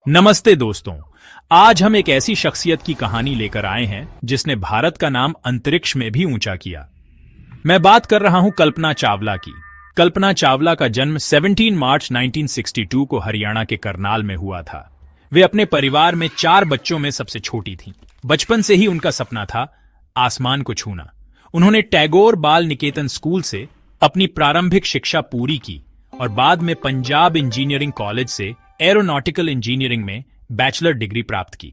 नमस्ते दोस्तों। आज हम एक ऐसी शख्सियत की कहानी लेकर आए हैं जिसने भारत का नाम अंतरिक्ष में भी ऊंचा किया। मैं बात कर रहा हूं कल्पना चावला की। कल्पना चावला का जन्म 17 मार्च 1962 को हरियाणा के करनाल में हुआ था। वे अपने परिवार में 4 बच्चों में सबसे छोटी थीं। बचपन से ही उनका सपना था आसमान को छूना। उन्होंने टैगोर बाल निकेतन स्कूल से अपनी प्रारंभिक शिक्षा पूरी की और बाद में पंजाब इंजीनियरिंग कॉलेज से एरोनॉटिकल इंजीनियरिंग में बैचलर डिग्री प्राप्त की।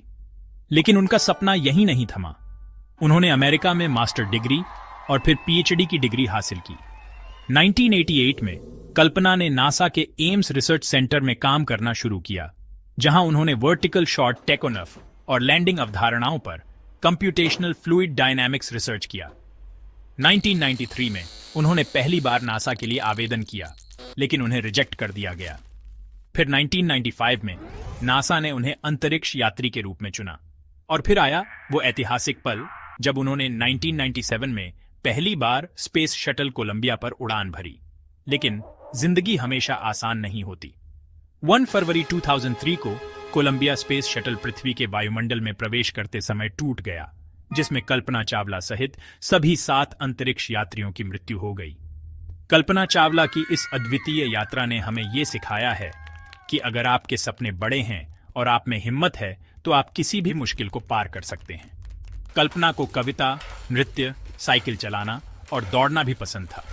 लेकिन उनका सपना यहीं नहीं थमा। उन्होंने अमेरिका में मास्टर डिग्री और फिर पीएचडी की डिग्री हासिल की। 1988 में कल्पना ने नासा के एम्स रिसर्च सेंटर में काम करना शुरू किया, जहां उन्होंने वर्टिकल शॉट टेकोनफ और लैंडिंग अवधारणाओं पर कंप्यूटेशनल फ्लूइड डायनामिक्स रिसर्च किया। 1993 में उन्होंने पहली बार नासा के लिए आवेदन किया, लेकिन उन्हें रिजेक्ट कर दिया गया। फिर 1995 में नासा ने उन्हें अंतरिक्ष यात्री के रूप में चुना और फिर आया वो ऐतिहासिक पल जब उन्होंने 1997 में पहली बार स्पेस शटल कोलंबिया पर उड़ान भरी। लेकिन जिंदगी हमेशा आसान नहीं होती। 1 फरवरी 2003 को कोलंबिया स्पेस शटल पृथ्वी के वायुमंडल में प्रवेश करते समय टूट गया, जिसमें कल्पना चावला सहित सभी 7 अंतरिक्ष यात्रियों की मृत्यु हो गई। कल्पना चावला की इस अद्वितीय यात्रा ने हमें ये सिखाया है कि अगर आपके सपने बड़े हैं और आप में हिम्मत है तो आप किसी भी मुश्किल को पार कर सकते हैं। कल्पना को कविता, नृत्य, साइकिल चलाना और दौड़ना भी पसंद था।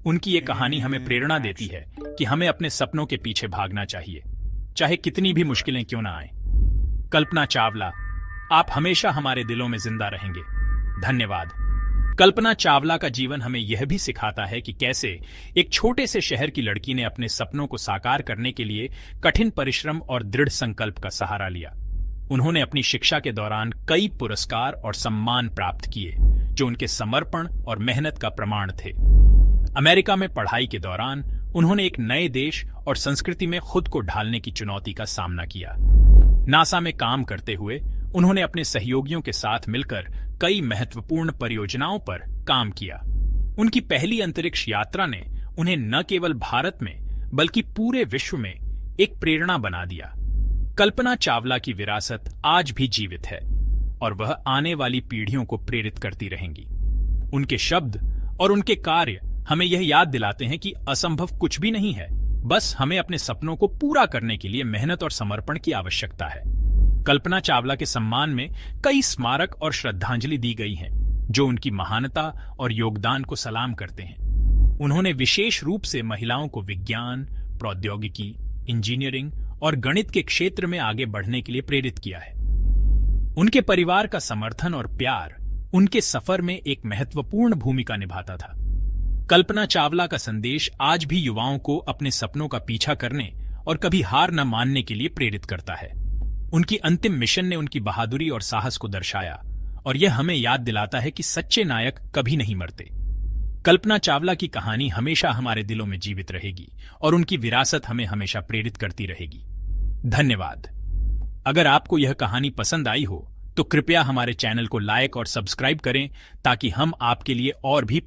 उनकी ये कहानी हमें प्रेरणा देती है कि हमें अपने सपनों के पीछे भागना चाहिए, चाहे कितनी भी मुश्किलें क्यों ना आए। कल्पना चावला, आप हमेशा हमारे दिलों में जिंदा रहेंगे। धन्यवाद। कल्पना चावला का जीवन हमें यह भी सिखाता है कि कैसे एक छोटे से शहर की लड़की ने अपने सपनों को साकार करने के लिए कठिन परिश्रम और दृढ़ संकल्प का सहारा लिया। उन्होंने अपनी शिक्षा के दौरान कई पुरस्कार और सम्मान प्राप्त किए, जो उनके समर्पण और मेहनत का प्रमाण थे। अमेरिका में पढ़ाई के दौरान उन्होंने एक नए देश और संस्कृति में खुद को ढालने की चुनौती का सामना किया। नासा में काम करते हुए उन्होंने अपने सहयोगियों के साथ मिलकर कई महत्वपूर्ण परियोजनाओं पर काम किया। उनकी पहली अंतरिक्ष यात्रा ने उन्हें न केवल भारत में बल्कि पूरे विश्व में एक प्रेरणा बना दिया। कल्पना चावला की विरासत आज भी जीवित है और वह आने वाली पीढ़ियों को प्रेरित करती रहेंगी। उनके शब्द और उनके कार्य हमें यह याद दिलाते हैं कि असंभव कुछ भी नहीं है, बस हमें अपने सपनों को पूरा करने के लिए मेहनत और समर्पण की आवश्यकता है। कल्पना चावला के सम्मान में कई स्मारक और श्रद्धांजलि दी गई हैं, जो उनकी महानता और योगदान को सलाम करते हैं। उन्होंने विशेष रूप से महिलाओं को विज्ञान, प्रौद्योगिकी, इंजीनियरिंग और गणित के क्षेत्र में आगे बढ़ने के लिए प्रेरित किया है। उनके परिवार का समर्थन और प्यार उनके सफर में एक महत्वपूर्ण भूमिका निभाता था। कल्पना चावला का संदेश आज भी युवाओं को अपने सपनों का पीछा करने और कभी हार न मानने के लिए प्रेरित करता है। उनकी अंतिम मिशन ने उनकी बहादुरी और साहस को दर्शाया और यह हमें याद दिलाता है कि सच्चे नायक कभी नहीं मरते। कल्पना चावला की कहानी हमेशा हमारे दिलों में जीवित रहेगी और उनकी विरासत हमें हमेशा प्रेरित करती रहेगी। धन्यवाद। अगर आपको यह कहानी पसंद आई हो तो कृपया हमारे चैनल को लाइक और सब्सक्राइब करें ताकि हम आपके लिए और भी